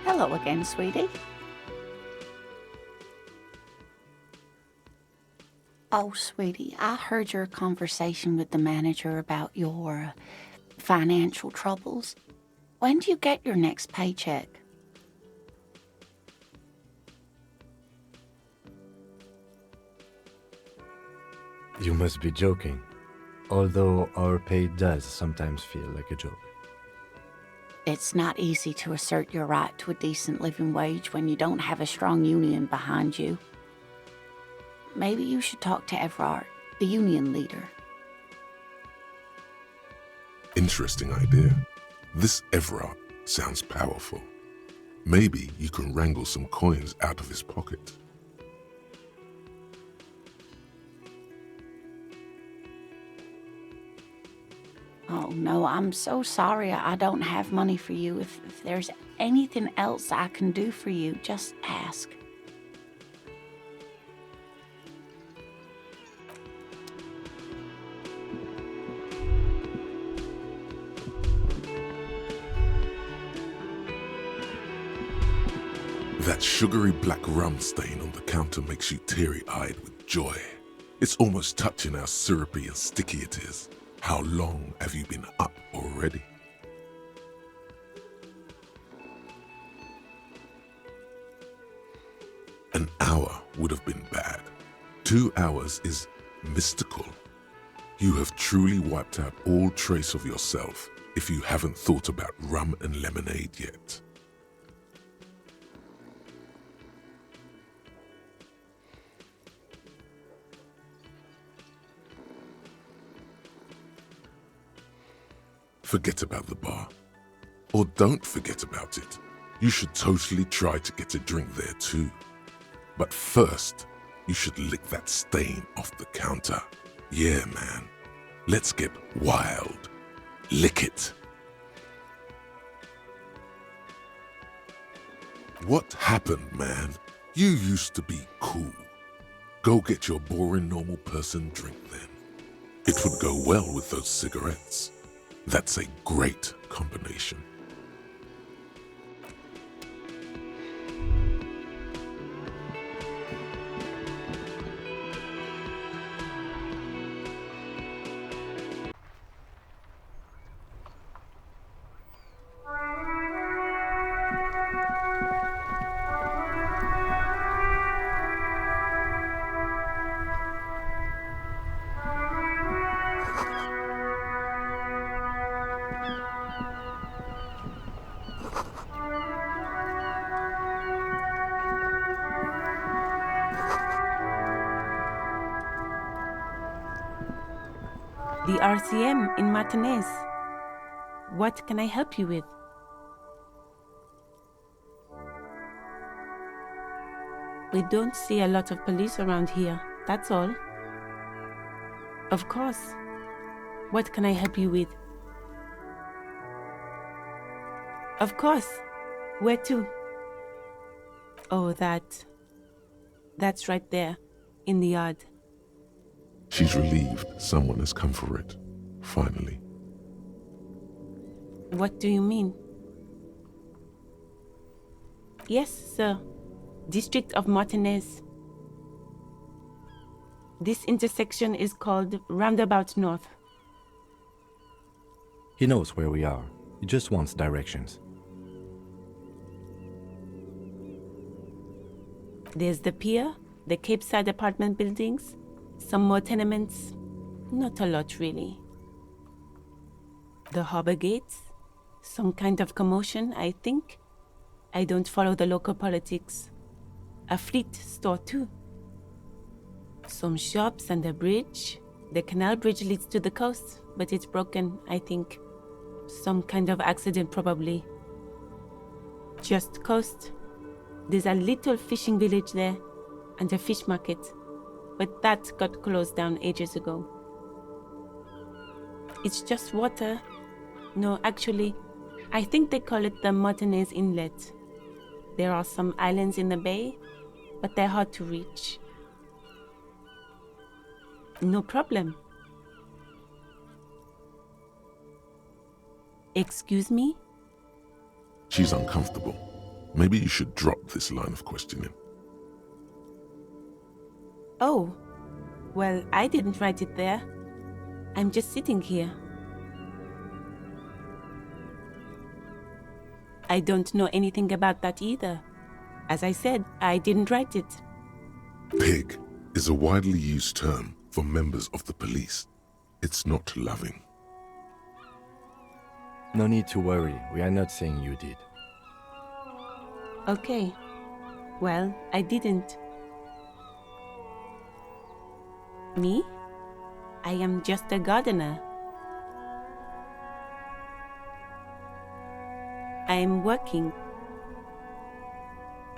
Hello again, sweetie. Oh, sweetie, I heard your conversation with the manager about your financial troubles. When do you get your next paycheck? You must be joking, although our pay does sometimes feel like a joke. It's not easy to assert your right to a decent living wage when you don't have a strong union behind you. Maybe you should talk to Everard, the union leader. Interesting idea. This Everard sounds powerful. Maybe you can wrangle some coins out of his pocket. Oh, no, I'm so sorry I don't have money for you. If there's anything else I can do for you, just ask. That sugary black rum stain on the counter makes you teary-eyed with joy. It's almost touching how syrupy and sticky it is. How long have you been up already? An hour would have been bad. 2 hours is mystical. You have truly wiped out all trace of yourself if you haven't thought about rum and lemonade yet. Forget about the bar. Or don't forget about it. You should totally try to get a drink there too. But first, you should lick that stain off the counter. Yeah, man. Let's get wild. Lick it. What happened, man? You used to be cool. Go get your boring normal person drink then. It would go well with those cigarettes. That's a great combination. The RCM in Martinez. What can I help you with? We don't see a lot of police around here, that's all. Of course. What can I help you with? Of course. Where to? Oh, that's right there, in the yard. She's relieved someone has come for it, finally. What do you mean? Yes, sir. District of Martinez. This intersection is called Roundabout North. He knows where we are. He just wants directions. There's the pier, the Cape Side apartment buildings, some more tenements. Not a lot, really. The harbor gates. Some kind of commotion, I think. I don't follow the local politics. A fleet store, too. Some shops and a bridge. The canal bridge leads to the coast, but it's broken, I think. Some kind of accident, probably. Just coast. There's a little fishing village there, and a fish market. But that got closed down ages ago. It's just water. No, actually, I think they call it the Martinez Inlet. There are some islands in the bay, but they're hard to reach. No problem. Excuse me? She's uncomfortable. Maybe you should drop this line of questioning. Oh, well, I didn't write it there. I'm just sitting here. I don't know anything about that either. As I said, I didn't write it. Pig is a widely used term for members of the police. It's not loving. No need to worry, we are not saying you did. Okay. Well, I didn't. Me? I am just a gardener. I am working.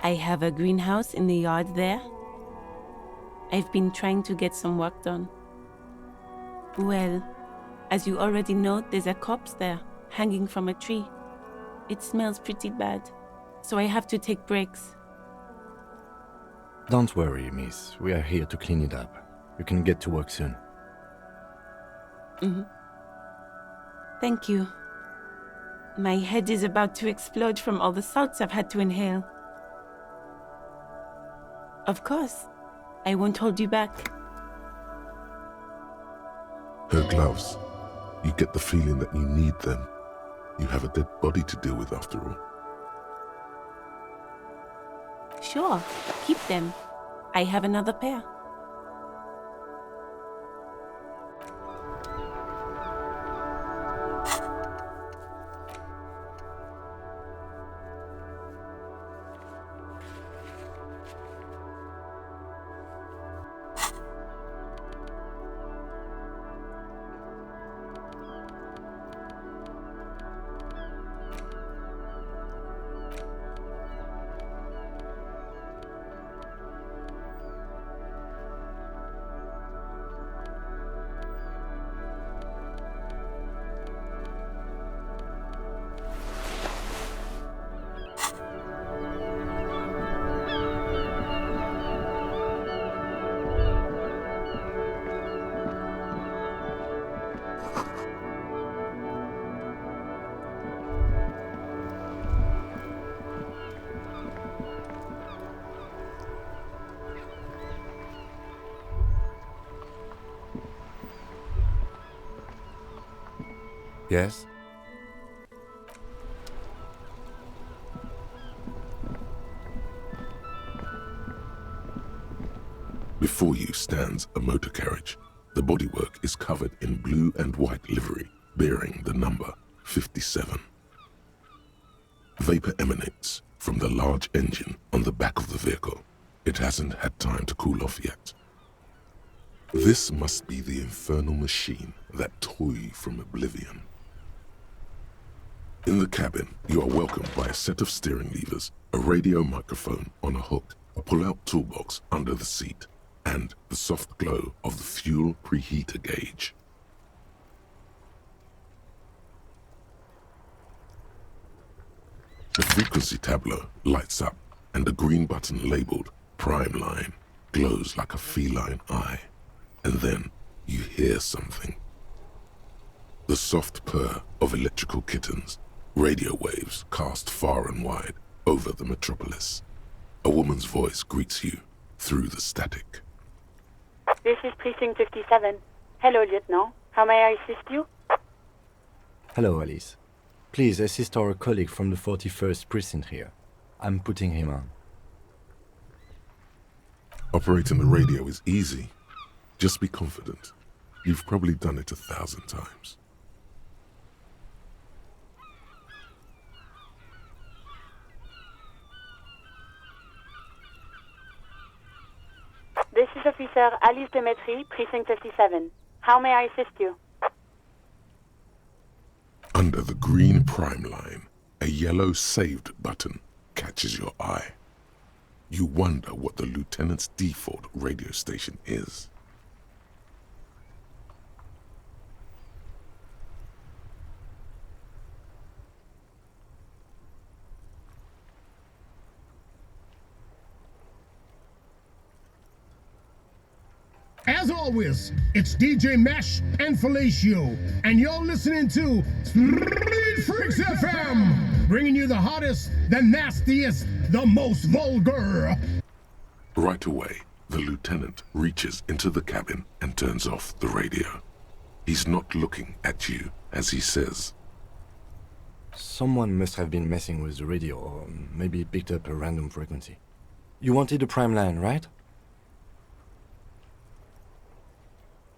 I have a greenhouse in the yard there. I've been trying to get some work done. Well, as you already know, there's a corpse there, hanging from a tree. It smells pretty bad, so I have to take breaks. Don't worry, miss. We are here to clean it up. You can get to work soon. Thank you. My head is about to explode from all the salts I've had to inhale. Of course. I won't hold you back. Her gloves. You get the feeling that you need them. You have a dead body to deal with after all. Sure, keep them. I have another pair. Yes? Before you stands a motor carriage. The bodywork is covered in blue and white livery, bearing the number 57. Vapor emanates from the large engine on the back of the vehicle. It hasn't had time to cool off yet. This must be the infernal machine that tore you from oblivion. In the cabin, you are welcomed by a set of steering levers, a radio microphone on a hook, a pull-out toolbox under the seat, and the soft glow of the fuel preheater gauge. The frequency tableau lights up, and a green button labeled Prime Line glows like a feline eye. And then you hear something. The soft purr of electrical kittens, radio waves cast far and wide over the metropolis. A woman's voice greets you through the static. This is Precinct 57. Hello, Lieutenant. How may I assist you? Hello, Alice. Please assist our colleague from the 41st precinct here. I'm putting him on. Operating the radio is easy. Just be confident. You've probably done it 1,000 times. This is Officer Alice Demetri, Precinct 57. How may I assist you? Under the green Prime Line, a yellow Saved button catches your eye. You wonder what the Lieutenant's default radio station is. always, it's DJ Mesh and Felicio, and you're listening to Street Freaks FM, bringing you the hottest, the nastiest, the most vulgar. Right away, the lieutenant reaches into the cabin and turns off the radio. He's not looking at you as he says, Someone must have been messing with the radio, or maybe picked up a random frequency. You wanted a prime line, right?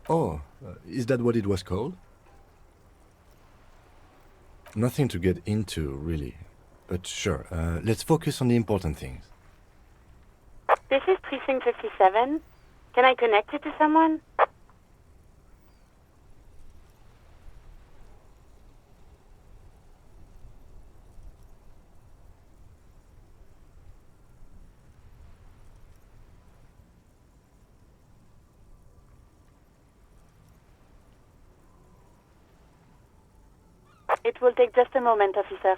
Oh, is that what it was called? Nothing to get into, really. But sure, let's focus on the important things. This is Precinct 57. Can I connect you to someone? It will take just a moment, officer.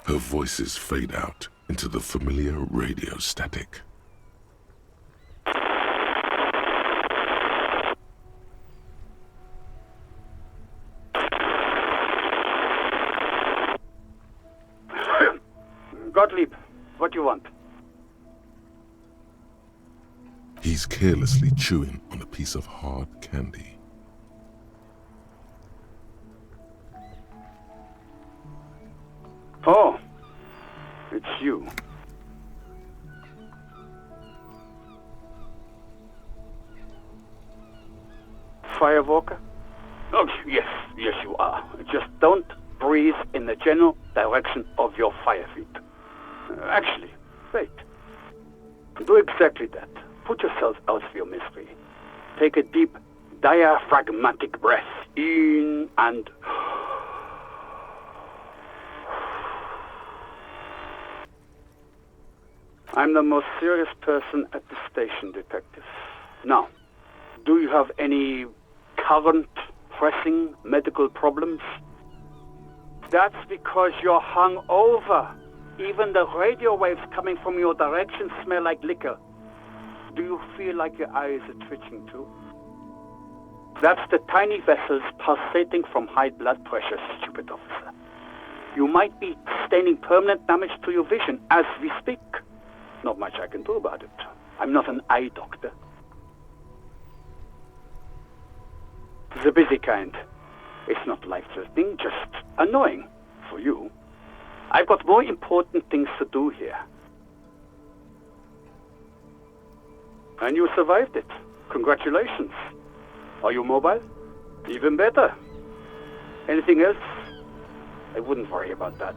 her voices fade out into the familiar radio static. Gottlieb, what do you want? He's carelessly chewing on a piece of hard candy. Oh, it's you. Firewalker? Oh, yes, you are. Just don't breathe in the general direction of your fire feet. Actually, wait. Do exactly that. Put yourself out of your misery. Take a deep, diaphragmatic breath in and... I'm the most serious person at the station, detective. Now, do you have any current, pressing medical problems? That's because you're hungover. Even the radio waves coming from your direction smell like liquor. Do you feel like your eyes are twitching too? That's the tiny vessels pulsating from high blood pressure, stupid officer. You might be sustaining permanent damage to your vision as we speak. Not much I can do about it. I'm not an eye doctor. The busy kind. It's not life-threatening, just annoying for you. I've got more important things to do here. And you survived it. Congratulations. Are you mobile? Even better. Anything else? I wouldn't worry about that.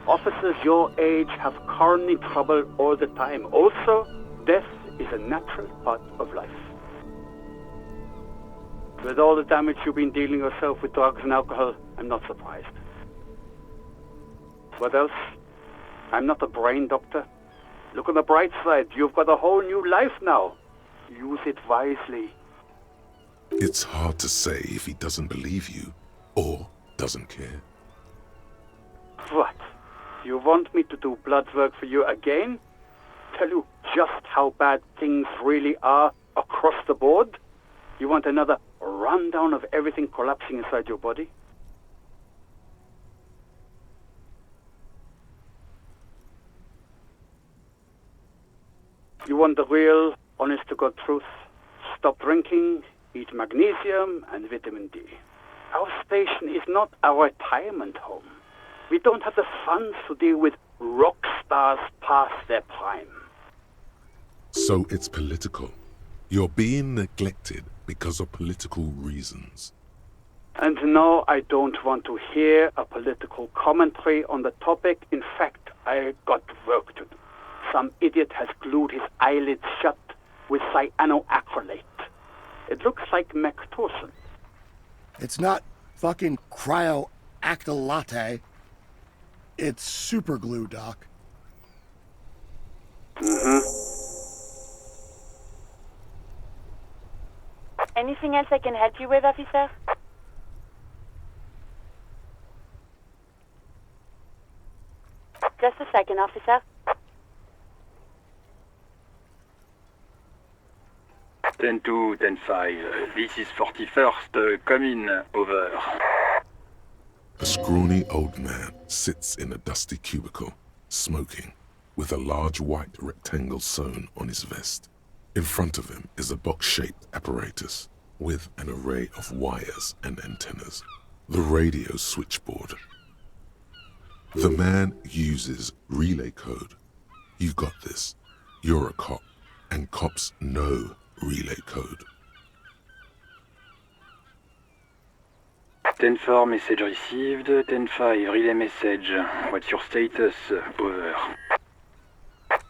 Officers your age have coronary trouble all the time. Also, death is a natural part of life. With all the damage you've been dealing yourself with drugs and alcohol, I'm not surprised. What else? I'm not a brain doctor. Look on the bright side. You've got a whole new life now. Use it wisely. It's hard to say if he doesn't believe you or doesn't care. What? You want me to do blood work for you again? Tell you just how bad things really are across the board? You want another rundown of everything collapsing inside your body? You want the real, honest-to-God truth? Stop drinking, eat magnesium and vitamin D. Our station is not a retirement home. We don't have the funds to deal with rock stars past their prime. So it's political. You're being neglected because of political reasons. And no, I don't want to hear a political commentary on the topic. In fact, I got work to do. Some idiot has glued his eyelids shut with cyanoacrylate. It looks like Mactorson. It's not fucking cryoacrylate. It's super glue, Doc. Anything else I can help you with, officer? Just a second, officer. 10-2, 10-5. This is 41st. Come in. Over. A scrawny old man sits in a dusty cubicle, smoking, with a large white rectangle sewn on his vest. In front of him is a box-shaped apparatus with an array of wires and antennas. The radio switchboard. The man uses relay code. You got this. You're a cop, and cops know relay code. 10-4, message received. 10-5, relay message. What's your status? Over.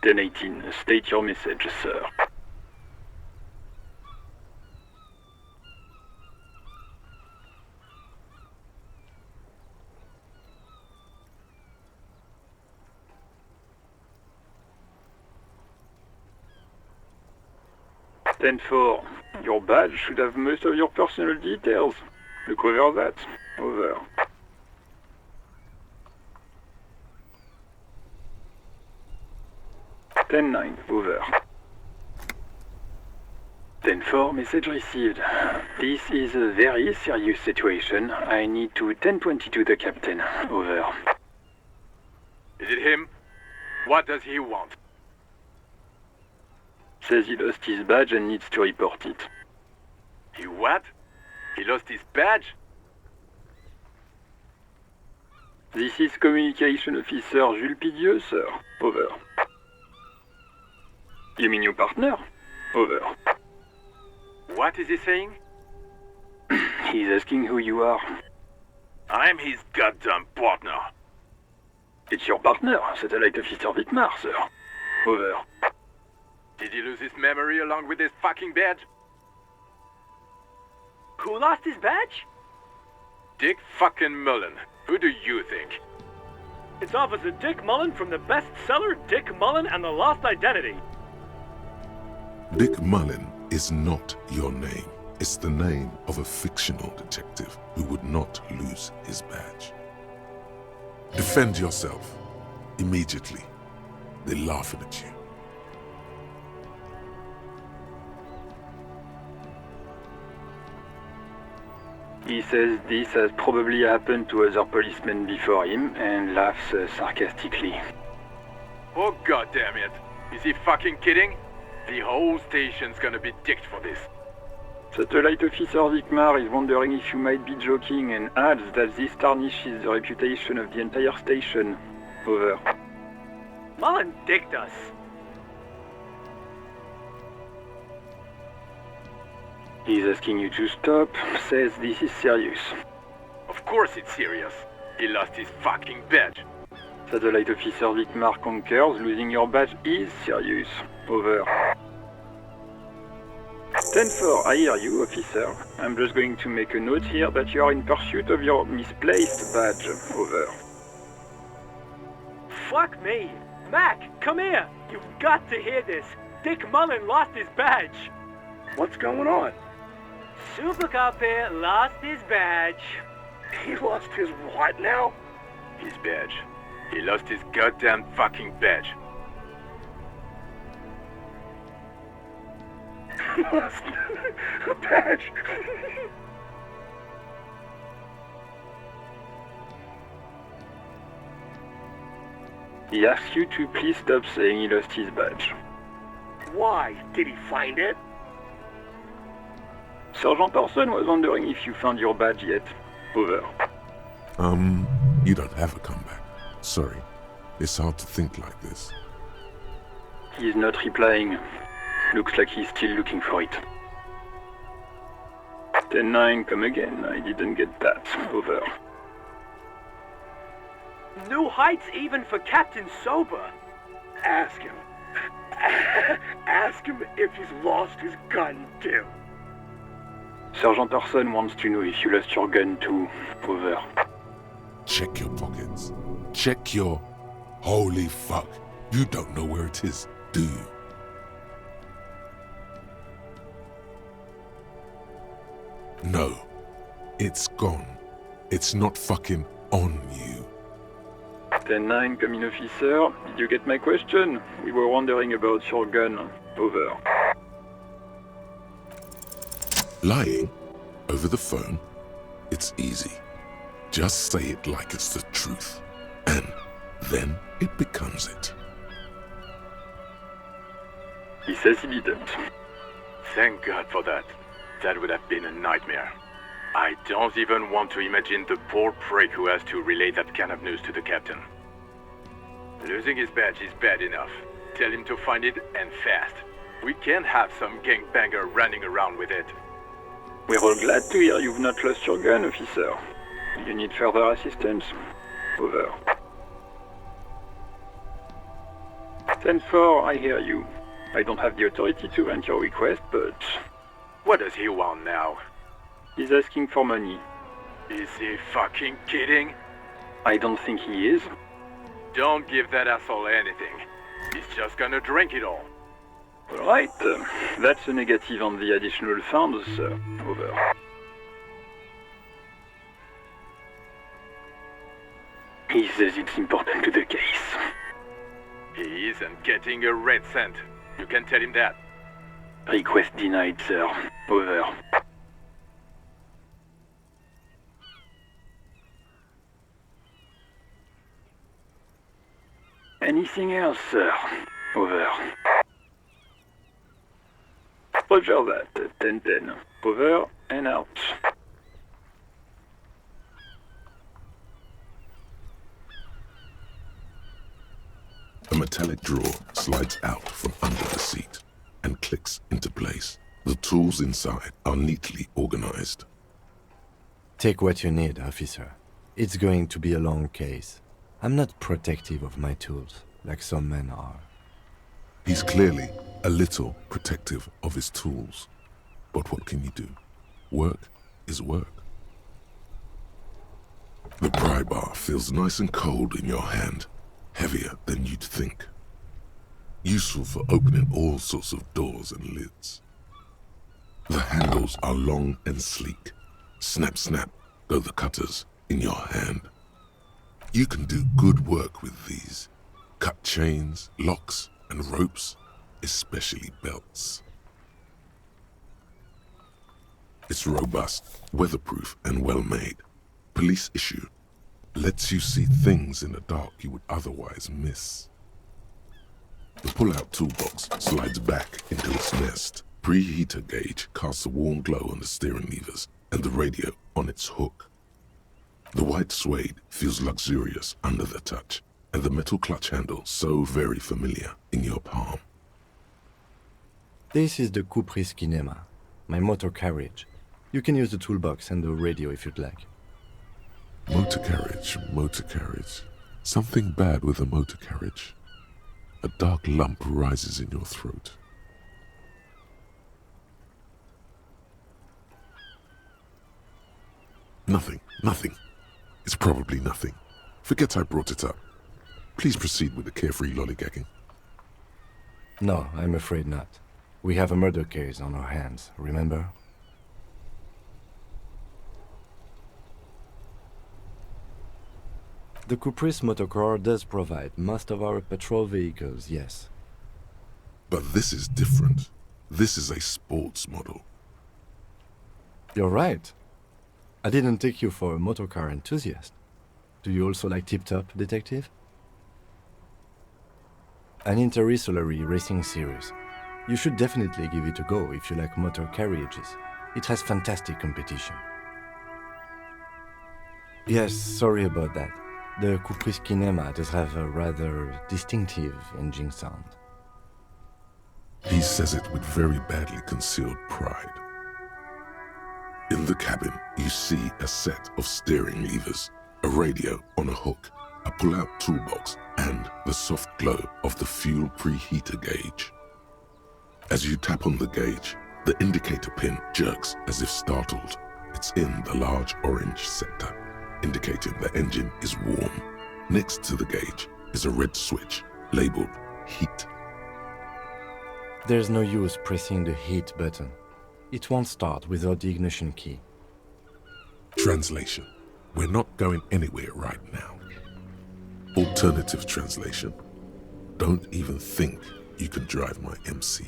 10-18, state your message, sir. Ten-4, your badge should have most of your personal details. Look over that. Over. 10-9, over. 10-4, message received. This is a very serious situation. I need to 10-22 the captain. Over. Is it him? What does he want? Says he lost his badge and needs to report it. He what? He lost his badge? This is Communication Officer Jules Pidieux, sir. Over. You mean your partner? Over. What is he saying? He's asking who you are. I'm his goddamn partner. It's your partner, Satellite Officer Wittmar, sir. Over. Did he lose his memory along with his fucking badge? Who lost his badge? Dick fucking Mullen. Who do you think? It's Officer Dick Mullen from the bestseller Dick Mullen and the Lost Identity. Dick Mullen is not your name. It's the name of a fictional detective who would not lose his badge. Defend yourself. Immediately. They're laughing at you. He says this has probably happened to other policemen before him and laughs sarcastically. Oh goddamn it! Is he fucking kidding? The whole station's gonna be dicked for this. Satellite Officer Wittmar is wondering if you might be joking and adds that this tarnishes the reputation of the entire station. Over. Mullen dicked us. He's asking you to stop, says this is serious. Of course it's serious. He lost his fucking badge. Satellite Officer Wittmar concurs, losing your badge is serious. Over. 10-4, I hear you, officer. I'm just going to make a note here that you are in pursuit of your misplaced badge. Over. Fuck me. Mac, come here. You've got to hear this. Dick Mullen lost his badge. What's going on? Super Cop here lost his badge. He lost his what now? His badge. He lost his goddamn fucking badge. He lost a badge. He asks you to please stop saying he lost his badge. Why? Did he find it? Sergeant Person was wondering if you found your badge yet. Over. You don't have a comeback. Sorry. It's hard to think like this. He's not replying. Looks like he's still looking for it. 10-9, come again. I didn't get that. Over. New heights even for Captain Sober. Ask him. Ask him if he's lost his gun too. Sergeant Orson wants to know if you lost your gun too. Over. Check your pockets. Check your... Holy fuck. You don't know where it is, do you? No. It's gone. It's not fucking on you. 10-9, come in, officer. Did you get my question? We were wondering about your gun. Over. Lying over the phone, it's easy. Just say it like it's the truth, and then it becomes it. Il says he didn't. Thank God for that. That would have been a nightmare. I don't even want to imagine the poor prick who has to relay that kind of news to the captain. Losing his badge is bad enough. Tell him to find it, and fast. We can't have some gangbanger running around with it. We're all glad to hear you've not lost your gun, officer. You need further assistance? Over. 10-4, I hear you. I don't have the authority to grant your request, but... What does he want now? He's asking for money. Is he fucking kidding? I don't think he is. Don't give that asshole anything. He's just gonna drink it all. Alright, that's a negative on the additional funds, sir. Over. He says it's important to the case. He isn't getting a red cent. You can tell him that. Request denied, sir. Over. Anything else, sir? Over. Roger that. 10-10. Over and out. A metallic drawer slides out from under the seat and clicks into place. The tools inside are neatly organized. Take what you need, officer. It's going to be a long case. I'm not protective of my tools, like some men are. He's clearly a little protective of his tools. But what can you do? Work is work. The pry bar feels nice and cold in your hand, heavier than you'd think. Useful for opening all sorts of doors and lids. The handles are long and sleek. Snap, snap go the cutters in your hand. You can do good work with these. Cut chains, locks, and ropes, especially belts. It's robust, weatherproof, and well-made. Police issue. Lets you see things in the dark you would otherwise miss. The pull-out toolbox slides back into its nest. Preheater gauge casts a warm glow on the steering levers and the radio on its hook. The white suede feels luxurious under the touch, and the metal clutch handle so very familiar in your palm. This is the Electrochemistry Signature, my motor carriage. You can use the toolbox and the radio if you'd like. Motor carriage, motor carriage. Something bad with a motor carriage. A dark lump rises in your throat. Nothing, nothing. It's probably nothing. Forget I brought it up. Please proceed with the carefree lollygagging. No, I'm afraid not. We have a murder case on our hands, remember? The Caprice motorcar does provide most of our patrol vehicles, yes. But this is different. This is a sports model. You're right. I didn't take you for a motorcar enthusiast. Do you also like Tip-Top, Detective? An interstellary racing series. You should definitely give it a go if you like motor carriages. It has fantastic competition. Yes, sorry about that. The Caprice Kinema does have a rather distinctive engine sound. He says it with very badly concealed pride. In the cabin, you see a set of steering levers, a radio on a hook, a pull-out toolbox, and the soft glow of the fuel preheater gauge. As you tap on the gauge, the indicator pin jerks as if startled. It's in the large orange sector, indicating the engine is warm. Next to the gauge is a red switch labeled heat. There's no use pressing the heat button. It won't start without the ignition key. Translation. We're not going anywhere right now. Alternative translation. Don't even think you can drive my MC.